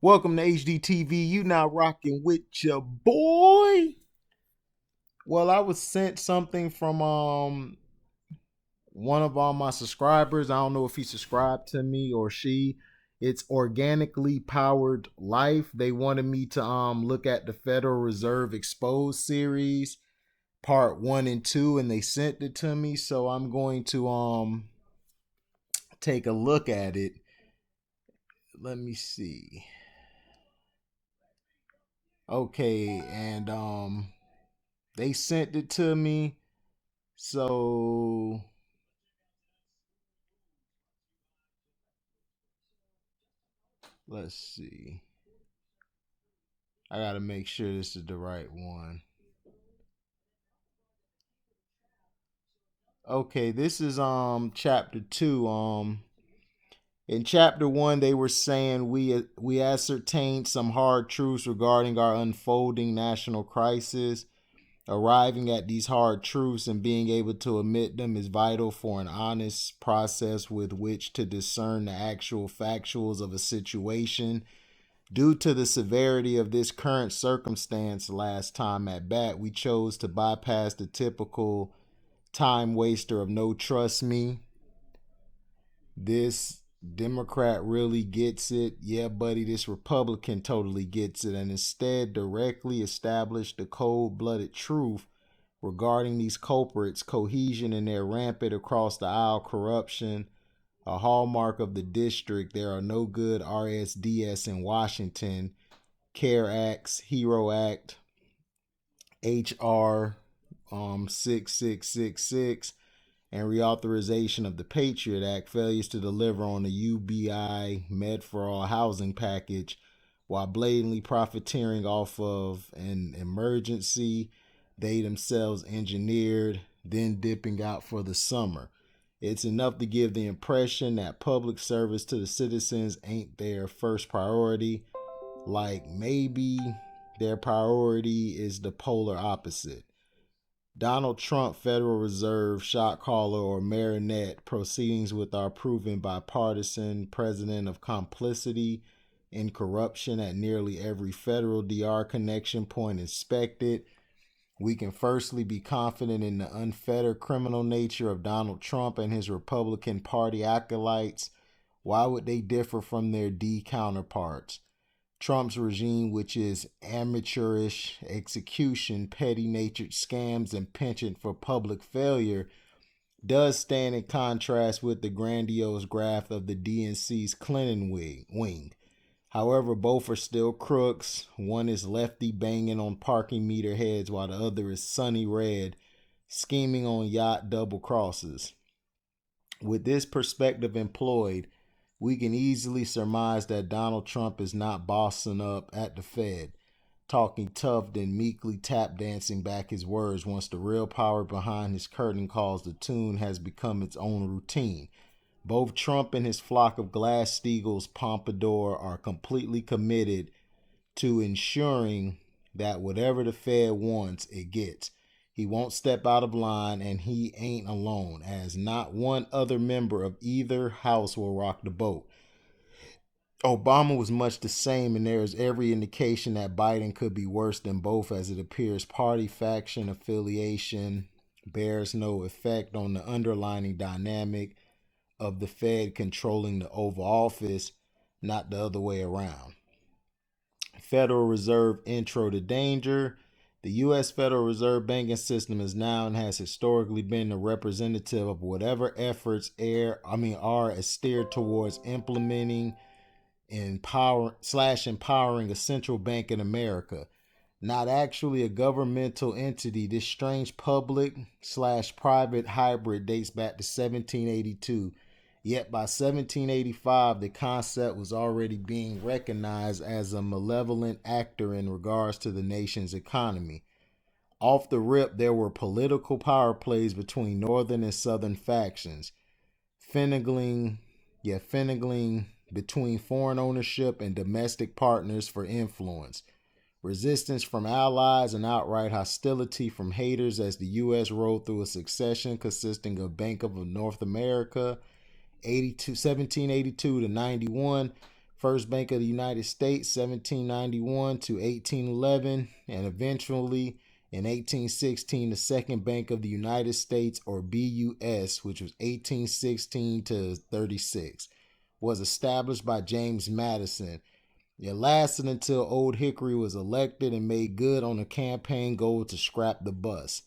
Welcome to HDTV. You now rocking with your boy. Well, I was sent something from one of my subscribers. I don't know if he subscribed to me or she. It's Organically Powered Life. They wanted me to look at the Federal Reserve Exposed series, part 1 and 2, and they sent it to me. So I'm going to take a look at it. Let me see. Okay, and they sent it to me. So let's see. I gotta make sure this is the right one. Okay, this is chapter 2. In chapter 1 they were saying we ascertained some hard truths regarding our unfolding national crisis. Arriving at these hard truths and being able to admit them is vital for an honest process with which to discern the actual factuals of a situation. Due to the severity of this current circumstance, last time at bat, we chose to bypass the typical time waster of no trust me. This Democrat really gets it. Yeah, buddy, this Republican totally gets it. And instead, directly establish the cold blooded truth regarding these culprits, cohesion in their rampant across the aisle corruption, a hallmark of the district. There are no good RSDS in Washington. CARE Acts, HERO Act, HR 6666, and reauthorization of the Patriot Act, failures to deliver on the UBI Med for All housing package while blatantly profiteering off of an emergency they themselves engineered, then dipping out for the summer. It's enough to give the impression that public service to the citizens ain't their first priority. Like maybe their priority is the polar opposite. Donald Trump, Federal Reserve, shot caller, or marionette proceedings with our proven bipartisan president of complicity in corruption at nearly every federal DR connection point inspected. We can firstly be confident in the unfettered criminal nature of Donald Trump and his Republican Party acolytes. Why would they differ from their D counterparts? Trump's regime, which is amateurish execution, petty natured scams, and penchant for public failure, does stand in contrast with the grandiose graft of the DNC's Clinton wing. However, both are still crooks. One is lefty banging on parking meter heads, while the other is sunny red scheming on yacht double crosses. With this perspective employed, we can easily surmise that Donald Trump is not bossing up at the Fed, talking tough, then meekly tap dancing back his words once the real power behind his curtain calls the tune has become its own routine. Both Trump and his flock of Glass-Steagall's pompadour are completely committed to ensuring that whatever the Fed wants, it gets. He won't step out of line, and he ain't alone, as not one other member of either house will rock the boat. Obama was much the same, and there is every indication that Biden could be worse than both, as it appears party faction affiliation bears no effect on the underlying dynamic of the Fed controlling the Oval Office, not the other way around. Federal Reserve intro to danger. The U.S. Federal Reserve banking system is now and has historically been the representative of whatever efforts are steered towards implementing empowering a central bank in America. Not actually a governmental entity, this strange public slash private hybrid dates back to 1782. Yet by 1785, the concept was already being recognized as a malevolent actor in regards to the nation's economy. Off the rip, there were political power plays between northern and southern factions, finagling between foreign ownership and domestic partners for influence, resistance from allies, and outright hostility from haters as the U.S. rolled through a succession consisting of Bank of North America, 1782 to 91, First Bank of the United States, 1791 to 1811, and eventually in 1816, the Second Bank of the United States, or BUS, which was 1816 to 36, was established by James Madison. It lasted until Old Hickory was elected and made good on a campaign goal to scrap the bus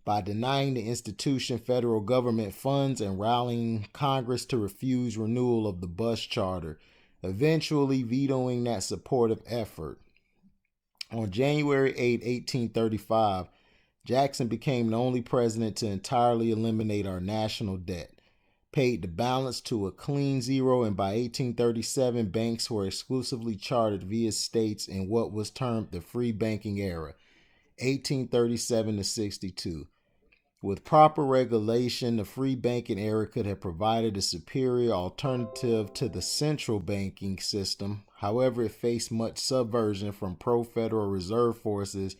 by denying the institution federal government funds and rallying Congress to refuse renewal of the bus charter, eventually vetoing that supportive effort. On January 8, 1835, Jackson became the only president to entirely eliminate our national debt, paid the balance to a clean zero, and by 1837, banks were exclusively chartered via states in what was termed the free banking era, 1837 to 62. With proper regulation, the free banking era could have provided a superior alternative to the central banking system. However, it faced much subversion from pro-Federal Reserve forces,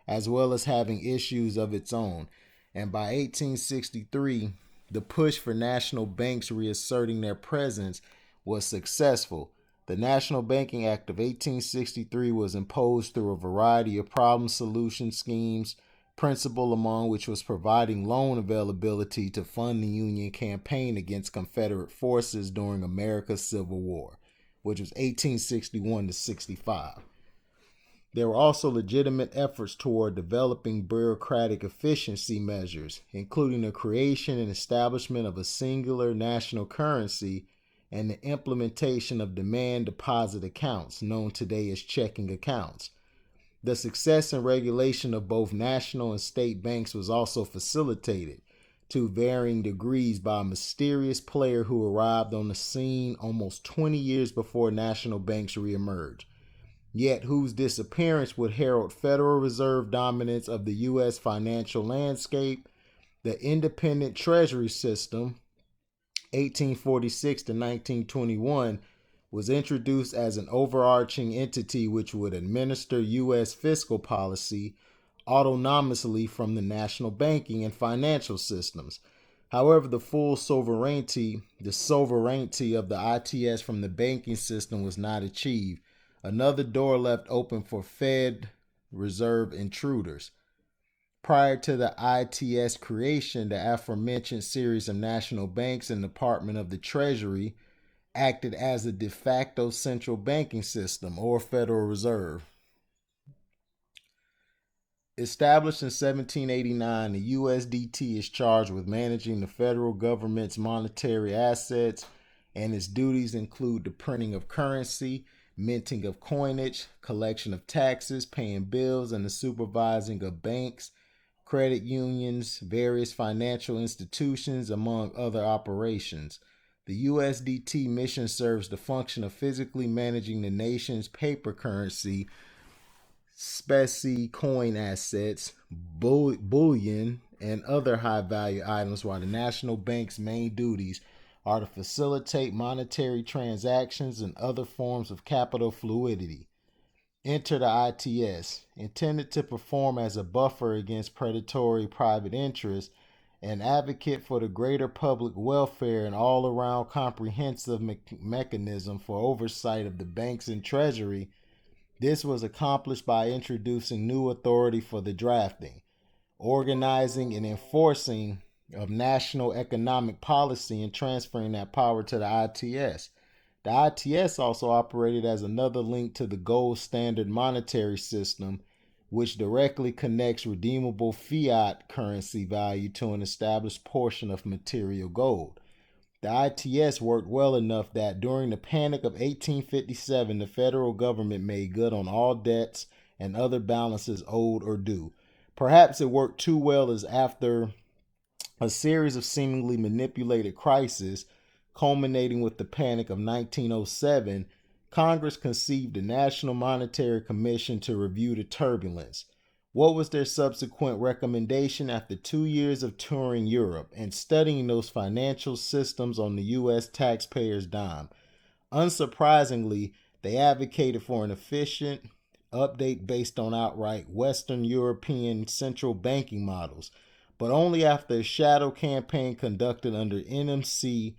as well as having issues of its own. And by 1863, the push for national banks reasserting their presence was successful. The National Banking Act of 1863 was imposed through a variety of problem solution schemes, principal among which was providing loan availability to fund the Union campaign against Confederate forces during America's Civil War, which was 1861 to 65. There were also legitimate efforts toward developing bureaucratic efficiency measures, including the creation and establishment of a singular national currency and the implementation of demand deposit accounts, known today as checking accounts. The success and regulation of both national and state banks was also facilitated, to varying degrees, by a mysterious player who arrived on the scene almost 20 years before national banks reemerged, yet whose disappearance would herald Federal Reserve dominance of the U.S. financial landscape. The independent treasury system, 1846 to 1921, was introduced as an overarching entity which would administer U.S. fiscal policy autonomously from the national banking and financial systems. However, the sovereignty of the ITS from the banking system was not achieved. Another door left open for Fed Reserve intruders. Prior to the ITS creation, the aforementioned series of national banks and Department of the Treasury acted as a de facto central banking system, or Federal Reserve. Established in 1789, the USDT is charged with managing the federal government's monetary assets, and its duties include the printing of currency, minting of coinage, collection of taxes, paying bills, and the supervising of banks, credit unions, various financial institutions, among other operations. The USDT mission serves the function of physically managing the nation's paper currency, specie coin assets, bullion, and other high-value items, while the national bank's main duties are to facilitate monetary transactions and other forms of capital fluidity. Enter the ITS, intended to perform as a buffer against predatory private interests, an advocate for the greater public welfare, and all-around comprehensive mechanism for oversight of the banks and treasury. This was accomplished by introducing new authority for the drafting, organizing, and enforcing of national economic policy, and transferring that power to the ITS. The ITS also operated as another link to the gold standard monetary system, which directly connects redeemable fiat currency value to an established portion of material gold. The ITS worked well enough that during the Panic of 1857, the federal government made good on all debts and other balances owed or due. Perhaps it worked too well, as after a series of seemingly manipulated crises, culminating with the Panic of 1907, Congress conceived the National Monetary Commission to review the turbulence. What was their subsequent recommendation after 2 years of touring Europe and studying those financial systems on the U.S. taxpayers' dime? Unsurprisingly, they advocated for an efficient update based on outright Western European central banking models, but only after a shadow campaign conducted under NMC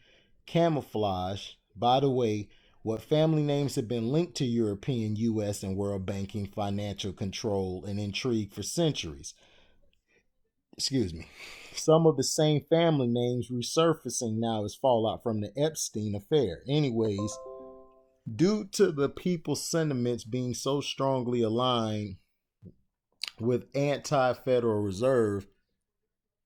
camouflage. By the way, What family names have been linked to European, U.S., and world banking financial control and intrigue for centuries? Excuse me. Some of the same family names resurfacing now as fallout from the Epstein affair. Anyways, due to the people's sentiments being so strongly aligned with anti-Federal Reserve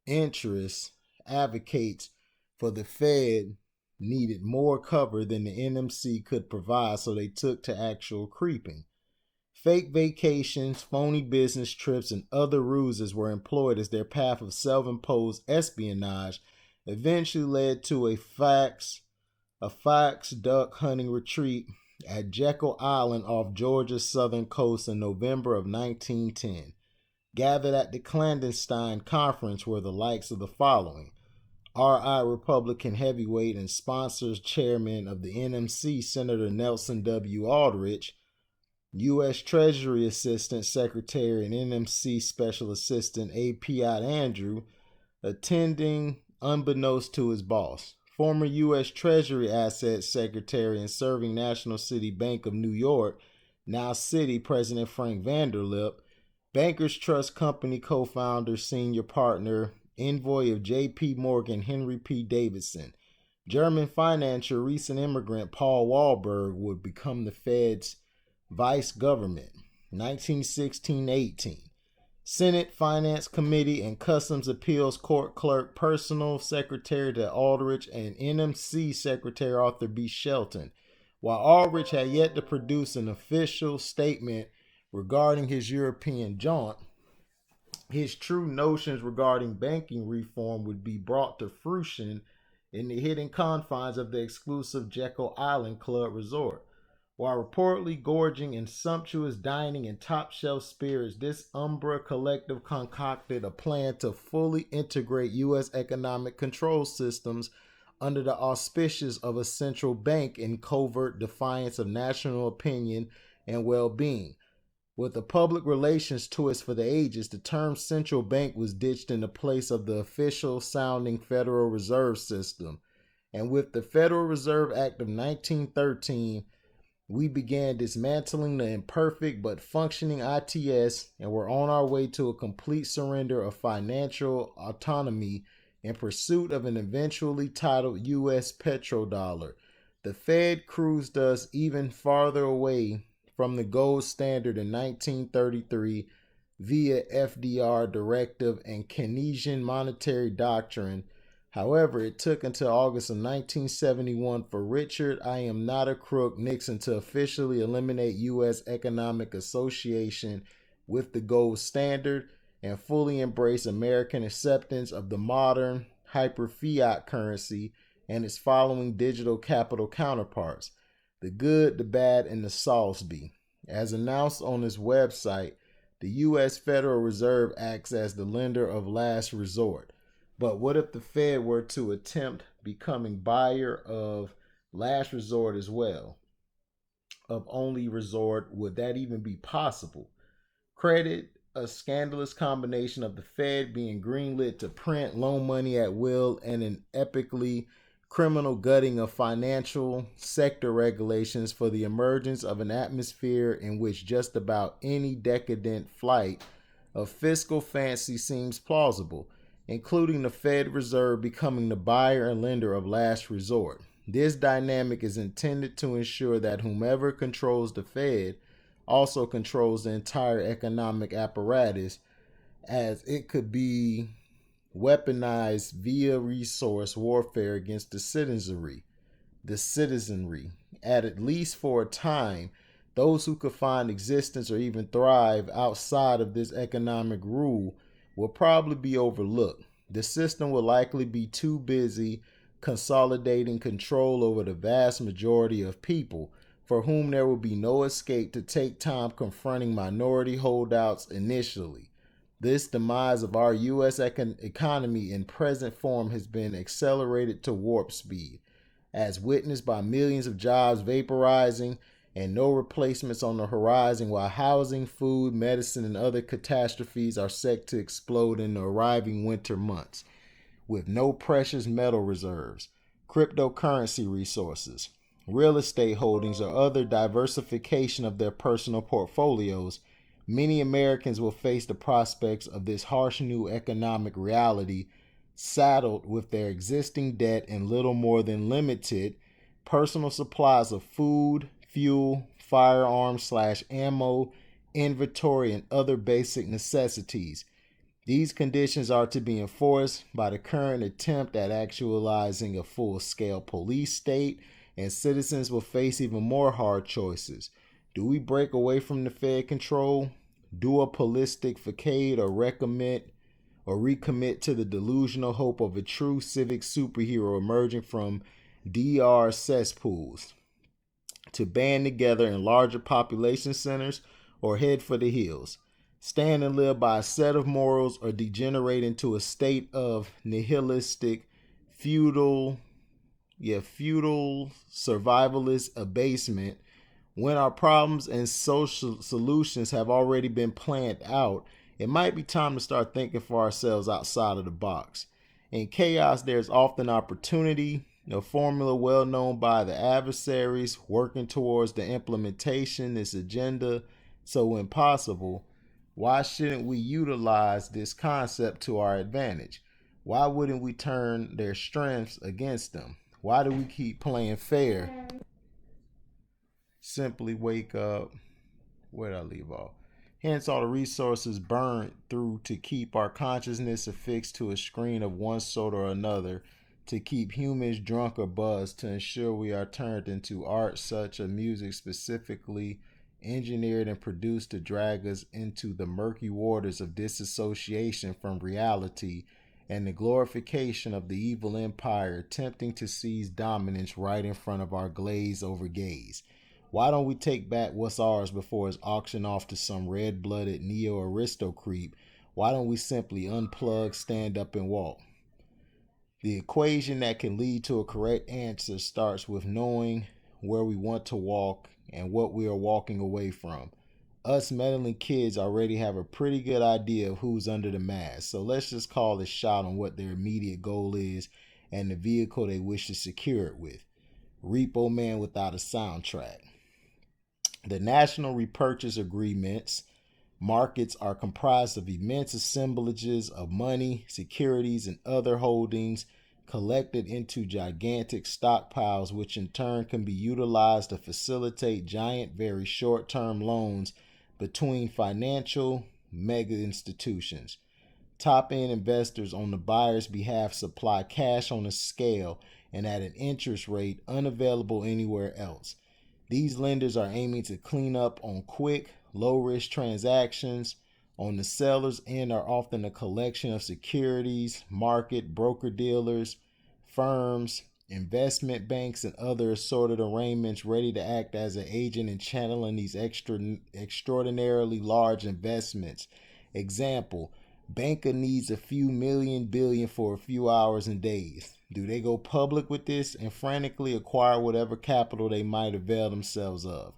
interests, advocates for the Fed needed more cover than the NMC could provide, so they took to actual creeping. Fake vacations, phony business trips, and other ruses were employed as their path of self-imposed espionage eventually led to a fox duck hunting retreat at Jekyll Island off Georgia's southern coast in November of 1910. Gathered at the clandestine conference were the likes of the following: RI Republican heavyweight and sponsors chairman of the NMC, Senator Nelson W. Aldrich, U.S. Treasury Assistant Secretary and NMC Special Assistant A. Piot Andrew, attending unbeknownst to his boss, former U.S. Treasury Assets Secretary and serving National City Bank of New York, now Citi President Frank Vanderlip, Bankers Trust Company co-founder, senior partner, envoy of J.P. Morgan Henry P. Davidson, German financier, recent immigrant Paul Wahlberg would become the Fed's vice government, 1916-18. Senate Finance Committee and Customs Appeals Court Clerk, personal secretary to Aldrich, and NMC Secretary Arthur B. Shelton. While Aldrich had yet to produce an official statement regarding his European jaunt, his true notions regarding banking reform would be brought to fruition in the hidden confines of the exclusive Jekyll Island Club Resort. While reportedly gorging in sumptuous dining and top-shelf spirits, this Umbra collective concocted a plan to fully integrate U.S. economic control systems under the auspices of a central bank in covert defiance of national opinion and well-being. With a public relations twist for the ages, the term central bank was ditched in the place of the official-sounding Federal Reserve System. And with the Federal Reserve Act of 1913, we began dismantling the imperfect but functioning ITS and were on our way to a complete surrender of financial autonomy in pursuit of an eventually titled U.S. petrodollar. The Fed cruised us even farther away from the gold standard in 1933 via FDR directive and Keynesian monetary doctrine. However, it took until August of 1971 for Richard "I am not a crook" Nixon to officially eliminate U.S. economic association with the gold standard and fully embrace American acceptance of the modern hyper-fiat currency and its following digital capital counterparts: the good, the bad, and the Salisbury. As announced on its website, the U.S. Federal Reserve acts as the lender of last resort. But what if the Fed were to attempt becoming buyer of last resort as well? Of only resort, would that even be possible? Credit a scandalous combination of the Fed being greenlit to print loan money at will and an epically criminal gutting of financial sector regulations for the emergence of an atmosphere in which just about any decadent flight of fiscal fancy seems plausible, including the Fed Reserve becoming the buyer and lender of last resort. This dynamic is intended to ensure that whomever controls the Fed also controls the entire economic apparatus, as it could be weaponized via resource warfare against the citizenry. At least for a time, those who could find existence or even thrive outside of this economic rule will probably be overlooked. The system will likely be too busy consolidating control over the vast majority of people, for whom there will be no escape, to take time confronting minority holdouts initially. This demise of our U.S. economy in present form has been accelerated to warp speed, as witnessed by millions of jobs vaporizing and no replacements on the horizon, while housing, food, medicine, and other catastrophes are set to explode in the arriving winter months, with no precious metal reserves, cryptocurrency resources, real estate holdings, or other diversification of their personal portfolios, many Americans will face the prospects of this harsh new economic reality, saddled with their existing debt and little more than limited personal supplies of food, fuel, firearms/ammo, inventory, and other basic necessities. These conditions are to be enforced by the current attempt at actualizing a full-scale police state, and citizens will face even more hard choices. Do we break away from the Fed control, do a holistic facade, or recommit to the delusional hope of a true civic superhero emerging from DR cesspools, to band together in larger population centers, or head for the hills? Stand and live by a set of morals, or degenerate into a state of nihilistic, feudal survivalist abasement when our problems and social solutions have already been planned out? It might be time to start thinking for ourselves outside of the box. In chaos, there's often opportunity, a formula well known by the adversaries working towards the implementation of this agenda so impossible. Why shouldn't we utilize this concept to our advantage? Why wouldn't we turn their strengths against them? Why do we keep playing fair? Simply wake up. Where did I leave off? Hence, all the resources burned through to keep our consciousness affixed to a screen of one sort or another, to keep humans drunk or buzzed, to ensure we are turned into art such as music specifically engineered and produced to drag us into the murky waters of disassociation from reality and the glorification of the evil empire attempting to seize dominance right in front of our glaze over gaze. Why don't we take back what's ours before it's auctioned off to some red-blooded neo-aristo creep? Why don't we simply unplug, stand up, and walk? The equation that can lead to a correct answer starts with knowing where we want to walk and what we are walking away from. Us meddling kids already have a pretty good idea of who's under the mask, so let's just call a shot on what their immediate goal is and the vehicle they wish to secure it with. Repo Man without a soundtrack. The national repurchase agreements markets are comprised of immense assemblages of money, securities, and other holdings collected into gigantic stockpiles, which in turn can be utilized to facilitate giant, very short-term loans between financial mega institutions. Top-end investors on the buyer's behalf supply cash on a scale and at an interest rate unavailable anywhere else. These lenders are aiming to clean up on quick, low-risk transactions. On the seller's end are often a collection of securities, market, broker-dealers, firms, investment banks, and other assorted arrangements ready to act as an agent in channeling these extraordinarily large investments. Example, banker needs a few million billion for a few hours and days. Do they go public with this and frantically acquire whatever capital they might avail themselves of,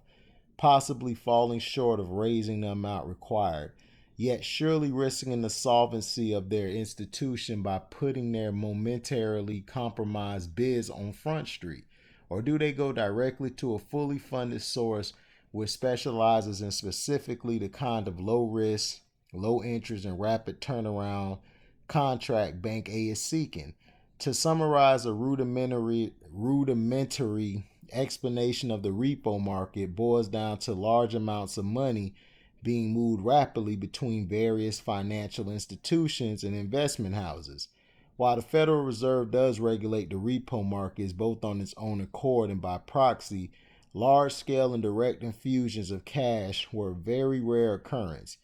possibly falling short of raising the amount required, yet surely risking the solvency of their institution by putting their momentarily compromised bids on Front Street? Or do they go directly to a fully funded source which specializes in specifically the kind of low risk, low interest, and rapid turnaround contract Bank A is seeking? To summarize a rudimentary explanation of the repo market boils down to large amounts of money being moved rapidly between various financial institutions and investment houses. While the Federal Reserve does regulate the repo markets both on its own accord and by proxy, large-scale and direct infusions of cash were a very rare occurrence.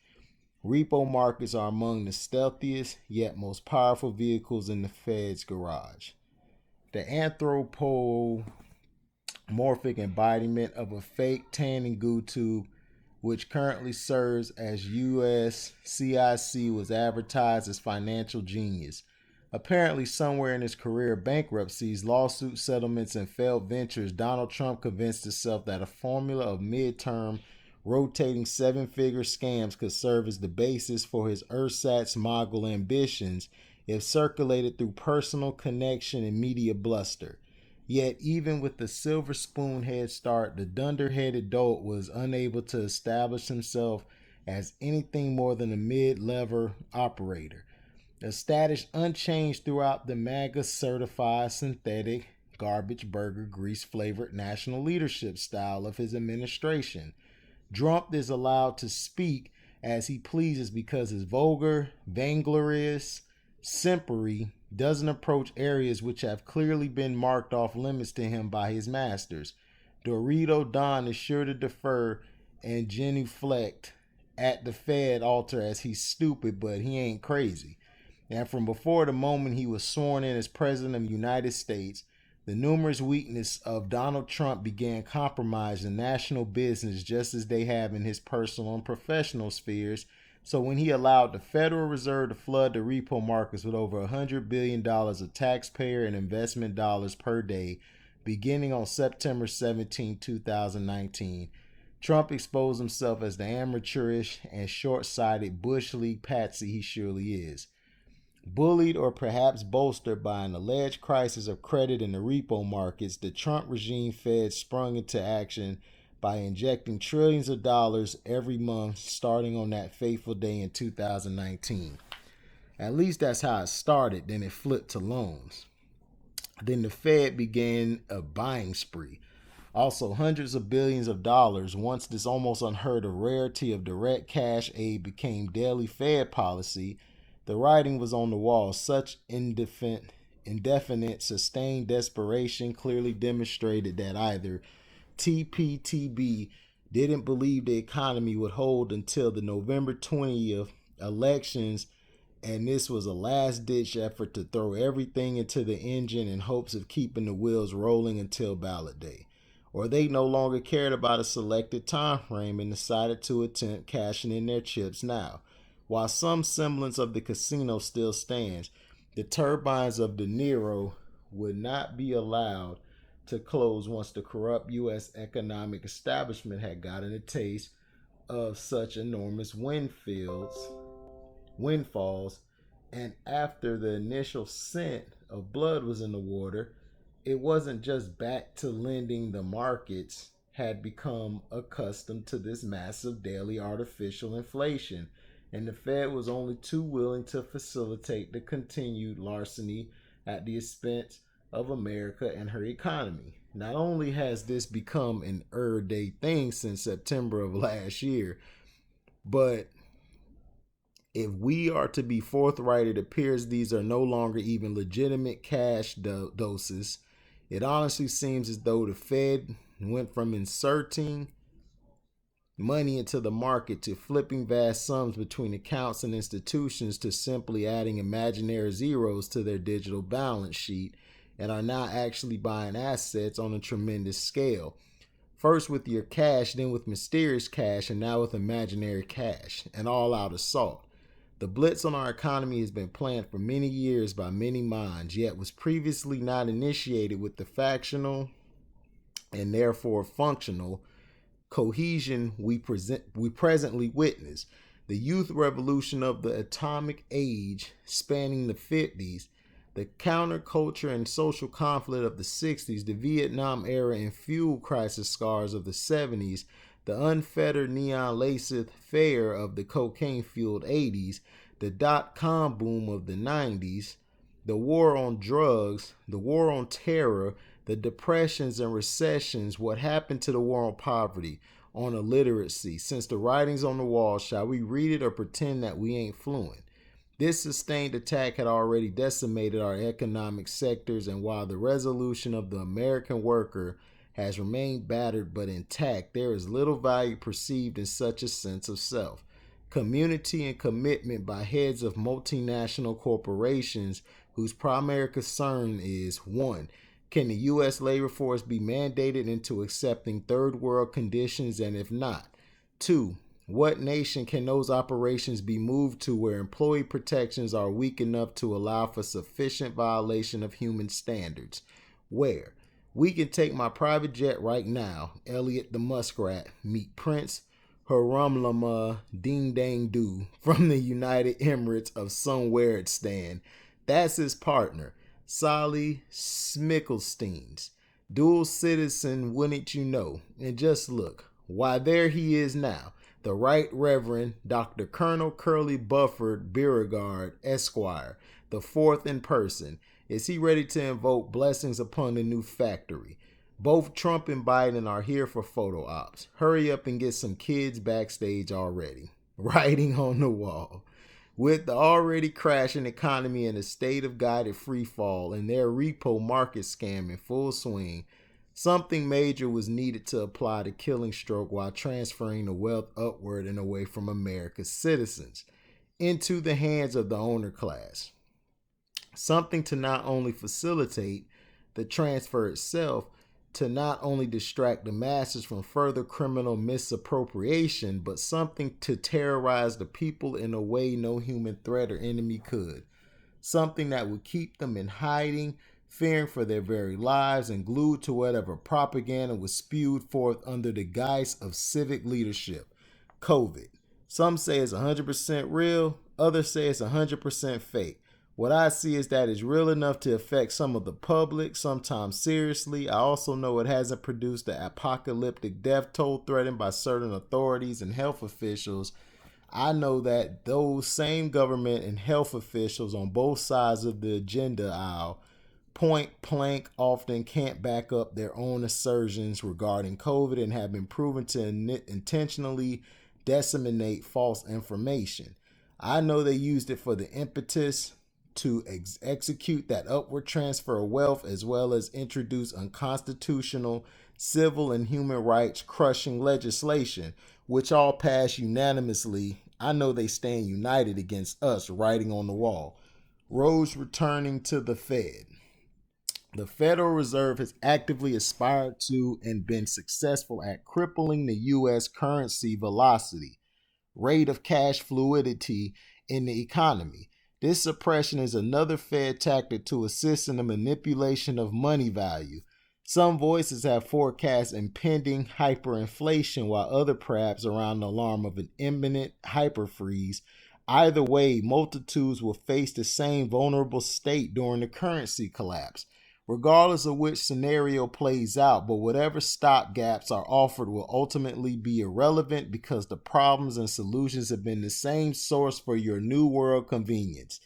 Repo markets are among the stealthiest yet most powerful vehicles in the Fed's garage. The anthropomorphic embodiment of a fake tanning goo tube, which currently serves as USCIC, was advertised as financial genius. Apparently, somewhere in his career of bankruptcies, lawsuit settlements, and failed ventures, Donald Trump convinced himself that a formula of midterm rotating seven-figure scams could serve as the basis for his ersatz mogul ambitions if circulated through personal connection and media bluster. Yet, even with the silver spoon head start, the dunder-headed dolt was unable to establish himself as anything more than a mid-level operator. A status unchanged throughout the MAGA certified synthetic garbage burger grease flavored national leadership style of his administration. Trump is allowed to speak as he pleases because his vulgar, vainglorious simpery doesn't approach areas which have clearly been marked off limits to him by his masters. Dorito Don is sure to defer and genuflect at the Fed altar as he's stupid, but he ain't crazy. And from before the moment he was sworn in as President of the United States, the numerous weaknesses of Donald Trump began compromising national business just as they have in his personal and professional spheres. So when he allowed the Federal Reserve to flood the repo markets with over $100 billion of taxpayer and investment dollars per day, beginning on September 17, 2019, Trump exposed himself as the amateurish and short-sighted Bush League patsy he surely is. Bullied or perhaps bolstered by an alleged crisis of credit in the repo markets, the Trump regime Fed sprung into action by injecting trillions of dollars every month starting on that fateful day in 2019. At least that's how it started, then it flipped to loans. Then the Fed began a buying spree. Also, hundreds of billions of dollars, once this almost unheard of rarity of direct cash aid became daily Fed policy. The writing was on the wall. Such indefinite, sustained desperation clearly demonstrated that either cHPT didn't believe the economy would hold until the November 20th elections, and this was a last-ditch effort to throw everything into the engine in hopes of keeping the wheels rolling until ballot day. Or they no longer cared about a selected time frame and decided to attempt cashing in their chips now. While some semblance of the casino still stands, the turbines of De Niro would not be allowed to close once the corrupt U.S. economic establishment had gotten a taste of such enormous windfalls, and after the initial scent of blood was in the water, it wasn't just back to lending. The markets had become accustomed to this massive daily artificial inflation, and the Fed was only too willing to facilitate the continued larceny at the expense of America and her economy. Not only has this become an everyday thing since September of last year, but if we are to be forthright, it appears these are no longer even legitimate cash doses. It honestly seems as though the Fed went from inserting money into the market to flipping vast sums between accounts and institutions to simply adding imaginary zeros to their digital balance sheet, and are now actually buying assets on a tremendous scale. First with your cash, then with mysterious cash, and now with imaginary cash, an all-out assault. The blitz on our economy has been planned for many years by many minds, yet was previously not initiated with the factional and therefore functional cohesion we presently witness. The youth revolution of the atomic age spanning the 50s, the counterculture and social conflict of the 60s, the Vietnam era and fuel crisis scars of the 70s, the unfettered neon laissez-faire of the cocaine-fueled 80s, the dot-com boom of the 90s, the war on drugs, the war on terror, the depressions and recessions, what happened to the war on poverty, on illiteracy. Since the writing's on the wall, shall we read it or pretend that we ain't fluent? This sustained attack had already decimated our economic sectors, and while the resolution of the American worker has remained battered but intact, there is little value perceived in such a sense of self. Community and commitment by heads of multinational corporations whose primary concern is 1. Can the U.S. labor force be mandated into accepting third world conditions, and if not? 2. What nation can those operations be moved to where employee protections are weak enough to allow for sufficient violation of human standards? Where? We can take my private jet right now, Elliot the Muskrat, meet Prince Harumlama Ding Dang Doo from the United Emirates of Somewhereistan. That's his partner, Sally Smickelsteins. Dual citizen, wouldn't you know? And just look, why there he is now, the Right Reverend Dr. Colonel Curly Bufford Beauregard, Esquire, the fourth in person. Is he ready to invoke blessings upon the new factory? Both Trump and Biden are here for photo ops. Hurry up and get some kids backstage already. Writing on the wall. With the already crashing economy in a state of guided free fall and their repo market scam in full swing, something major was needed to apply the killing stroke while transferring the wealth upward and away from America's citizens into the hands of the owner class. Something to not only facilitate the transfer itself, to not only distract the masses from further criminal misappropriation, but something to terrorize the people in a way no human threat or enemy could. Something that would keep them in hiding, fearing for their very lives, and glued to whatever propaganda was spewed forth under the guise of civic leadership. COVID. Some say it's 100% real, others say it's 100% fake. What I see is that it's real enough to affect some of the public, sometimes seriously. I also know it hasn't produced the apocalyptic death toll threatened by certain authorities and health officials. I know that those same government and health officials on both sides of the agenda aisle point blank often can't back up their own assertions regarding COVID and have been proven to intentionally disseminate false information. I know they used it for the impetus to execute that upward transfer of wealth, as well as introduce unconstitutional civil and human rights crushing legislation, which all passed unanimously. I know they stand united against us. Writing on the wall. Rose returning to the Fed. The Federal Reserve has actively aspired to and been successful at crippling the U.S. currency velocity, rate of cash fluidity in the economy. This suppression is another Fed tactic to assist in the manipulation of money value. Some voices have forecast impending hyperinflation, while others perhaps around the alarm of an imminent hyperfreeze. Either way, multitudes will face the same vulnerable state during the currency collapse. Regardless of which scenario plays out, but whatever stopgaps are offered will ultimately be irrelevant because the problems and solutions have been the same source for your new world convenience.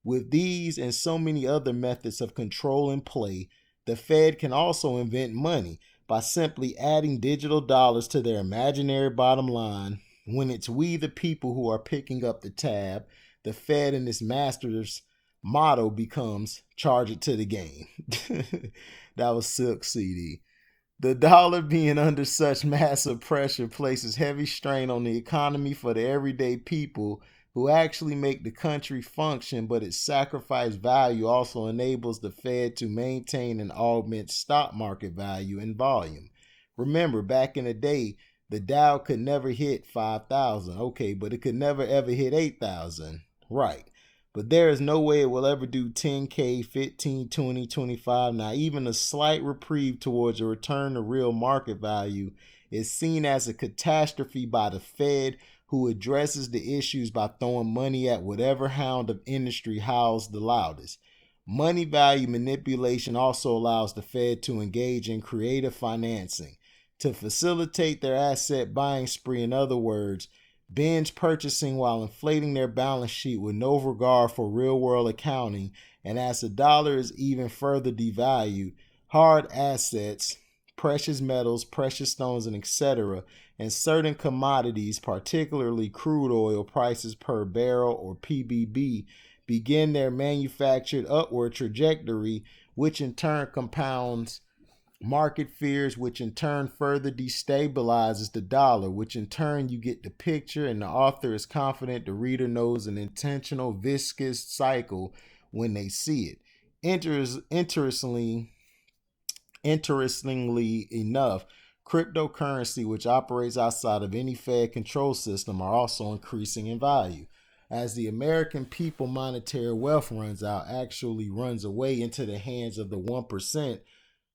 With these and so many other methods of control in play, the Fed can also invent money by simply adding digital dollars to their imaginary bottom line. When it's we the people who are picking up the tab, the Fed and its masters motto becomes charge it to the game. That was Silk CD. The dollar being under such massive pressure places heavy strain on the economy for the everyday people who actually make the country function, but its sacrifice value also enables the Fed to maintain and augment stock market value and volume. Remember, back in the day, the Dow could never hit 5,000. Okay, but it could never ever hit 8,000. Right. But there is no way it will ever do 10K, 15, 20, 25. Now, even a slight reprieve towards a return to real market value is seen as a catastrophe by the Fed, who addresses the issues by throwing money at whatever hound of industry howls the loudest. Money value manipulation also allows the Fed to engage in creative financing to facilitate their asset buying spree. In other words, binge purchasing while inflating their balance sheet with no regard for real-world accounting. And as the dollar is even further devalued, hard assets, precious metals, precious stones, and etc., and certain commodities, particularly crude oil prices per barrel or PBB, begin their manufactured upward trajectory, which in turn compounds market fears, which in turn further destabilizes the dollar, which in turn you get the picture, and the author is confident the reader knows an intentional viscous cycle when they see it. Interestingly enough, cryptocurrency, which operates outside of any Fed control system, are also increasing in value. As the American people monetary wealth runs out, actually runs away into the hands of the 1%,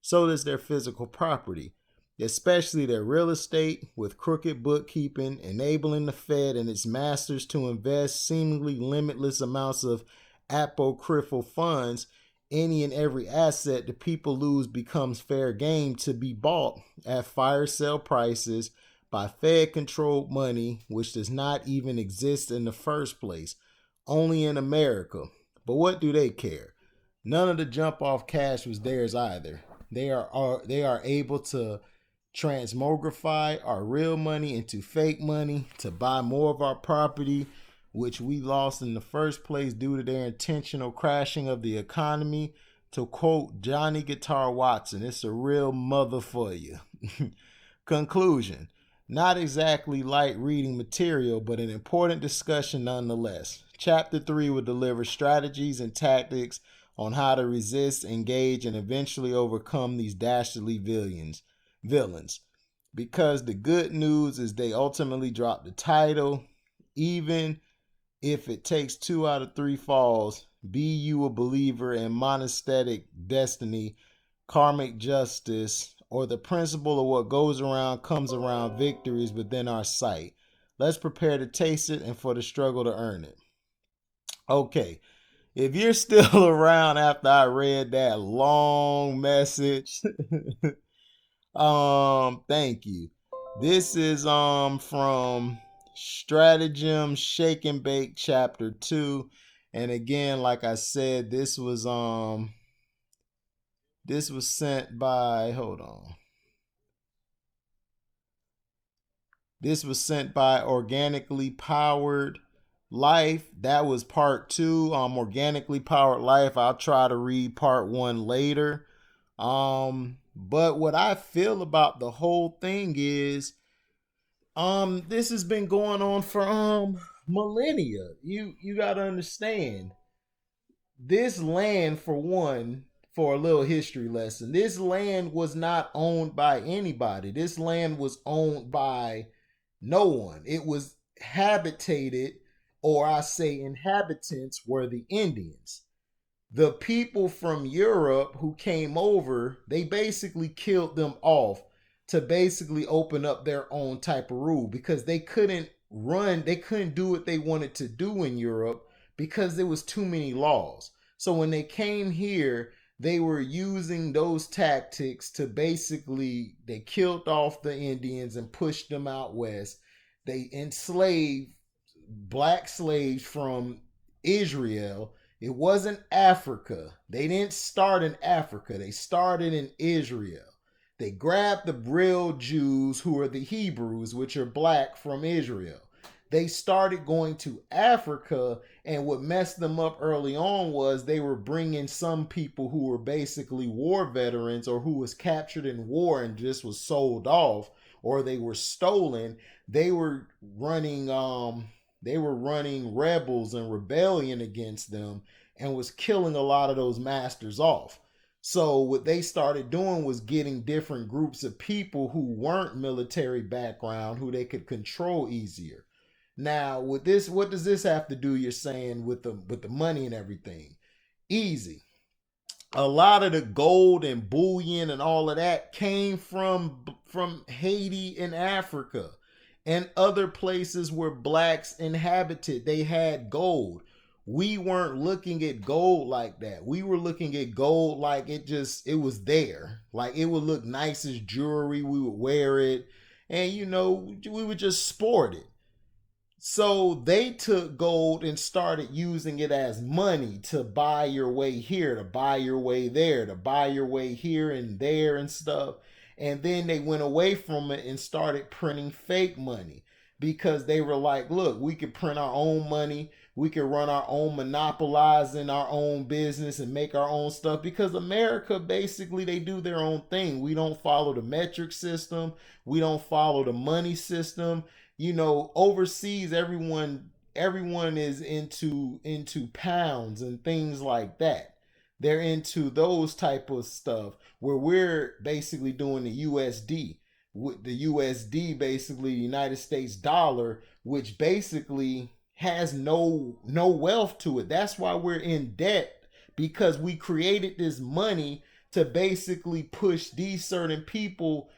so does their physical property, especially their real estate, with crooked bookkeeping enabling the Fed and its masters to invest seemingly limitless amounts of apocryphal funds any and every asset the people lose becomes fair game to be bought at fire sale prices by Fed controlled money, which does not even exist in the first place, only in America. But what do they care? None of the jump off cash was theirs either. They are able to transmogrify our real money into fake money to buy more of our property, which we lost in the first place due to their intentional crashing of the economy. To quote Johnny Guitar Watson, it's a real mother for you. Conclusion. Not exactly light reading material, but an important discussion nonetheless. Chapter 3 will deliver strategies and tactics on how to resist, engage, and eventually overcome these dastardly villains. Because the good news is they ultimately drop the title. Even if it takes 2 out of 3 falls, be you a believer in monastic destiny, karmic justice, or the principle of what goes around comes around victories within our sight. Let's prepare to taste it and for the struggle to earn it. Okay, if you're still around after I read that long message, thank you. This is from Stratagem Shake and Bake Chapter 2. And again, like I said, this was sent by This was sent by Organically Powered Life. That was part 2. Organically Powered Life. I'll try to read part 1 later. But what I feel about the whole thing is this has been going on for millennia. You gotta understand. This land, for one, for a little history lesson, this land was not owned by anybody. This land was owned by no one. It was habitated, or I say inhabitants were the Indians. The people from Europe who came over, they basically killed them off to basically open up their own type of rule, because they couldn't do what they wanted to do in Europe because there was too many laws. So when they came here, they were using those tactics to basically, they killed off the Indians and pushed them out west. They enslaved black slaves from Israel. It wasn't Africa. They didn't start in Africa. They started in Israel. They grabbed the real Jews, who are the Hebrews, which are black, from Israel. They started going to Africa, and what messed them up early on was they were bringing some people who were basically war veterans, or who was captured in war and just was sold off, or they were stolen. They were running rebels and rebellion against them, and was killing a lot of those masters off. So what they started doing was getting different groups of people who weren't military background, who they could control easier. Now, with this, what does this have to do, you're saying, with the money and everything? Easy. A lot of the gold and bullion and all of that came from Haiti and Africa and other places where blacks inhabited. They had gold. We weren't looking at gold like that. We were looking at gold like it was there. Like it would look nice as jewelry. We would wear it. And we would just sport it. So they took gold and started using it as money to buy your way here, to buy your way there, to buy your way here and there and stuff. And then they went away from it and started printing fake money, because they were like, look, we could print our own money. We could run our own, monopolizing our own business and make our own stuff, because America, basically, they do their own thing. We don't follow the metric system. We don't follow the money system. Overseas, everyone is into pounds and things like that. They're into those type of stuff, where we're basically doing the USD. With the USD, basically United States dollar, which basically has no wealth to it. That's why we're in debt, because we created this money to basically push these certain people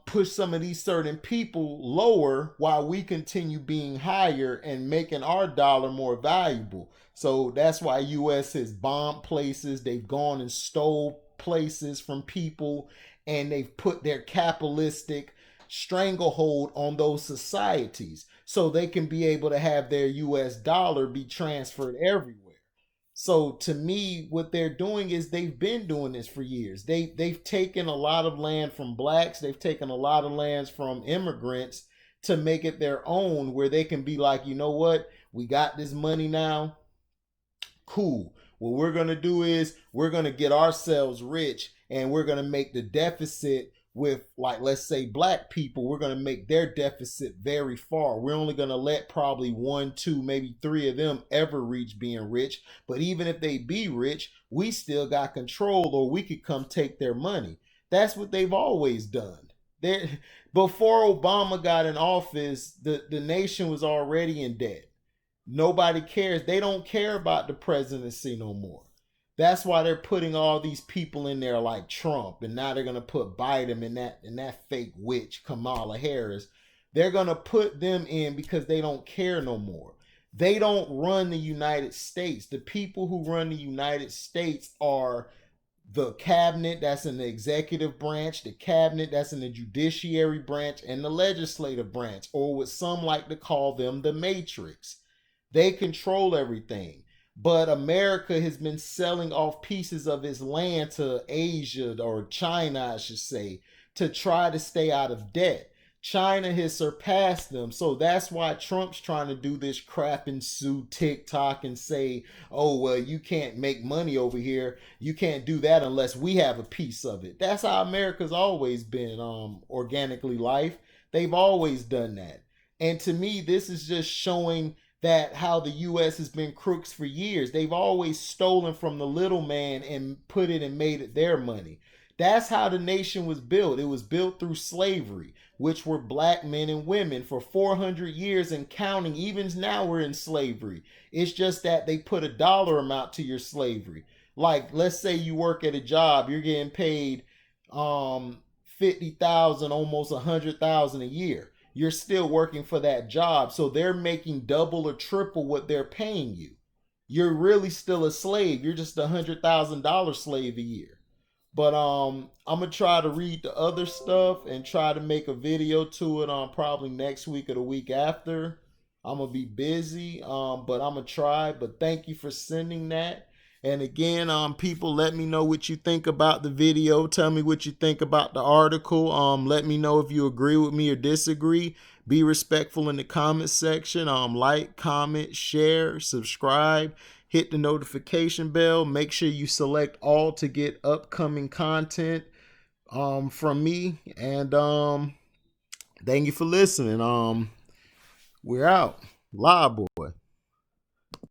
push some of these certain people lower while we continue being higher and making our dollar more valuable. So that's why US has bombed places, they've gone and stole places from people, and they've put their capitalistic stranglehold on those societies so they can be able to have their US dollar be transferred everywhere. So to me, what they're doing is they've been doing this for years. They've taken a lot of land from blacks. They've taken a lot of lands from immigrants to make it their own, where they can be like, you know what, we got this money now. Cool. What we're gonna do is we're gonna get ourselves rich, and we're gonna make the deficit with, like, let's say black people, we're gonna make their deficit very far. We're only gonna let probably one, two, maybe three of them ever reach being rich. But even if they be rich, we still got control, or we could come take their money. That's what they've always done. They're, before Obama got in office, the nation was already in debt. Nobody cares. They don't care about the presidency no more. That's why they're putting all these people in there like Trump, and now they're gonna put Biden and that fake witch Kamala Harris. They're gonna put them in because they don't care no more. They don't run the United States. The people who run the United States are the cabinet, that's in the executive branch, the cabinet, that's in the judiciary branch, and the legislative branch, or what some like to call them, the matrix. They control everything. But America has been selling off pieces of its land to Asia, or China, I should say, to try to stay out of debt. China has surpassed them. So that's why Trump's trying to do this crap and sue TikTok and say, oh, well, you can't make money over here. You can't do that unless we have a piece of it. That's how America's always been, organically life. They've always done that. And to me, this is just showing that how the US has been crooks for years. They've always stolen from the little man and put it and made it their money. That's how the nation was built. It was built through slavery, which were black men and women for 400 years and counting. Even now we're in slavery. It's just that they put a dollar amount to your slavery. Like, let's say you work at a job, you're getting paid 50,000, almost 100,000 a year. You're still working for that job. So they're making double or triple what they're paying you. You're really still a slave. You're just $100,000 slave a year. But I'm gonna try to read the other stuff and try to make a video to it on probably next week or the week after. I'm gonna be busy, but I'm gonna try. But thank you for sending that. And again, people, let me know what you think about the video. Tell me what you think about the article. Let me know if you agree with me or disagree. Be respectful in the comment section. Like, comment, share, subscribe, hit the notification bell. Make sure you select all to get upcoming content from me. And thank you for listening. We're out. Live boy.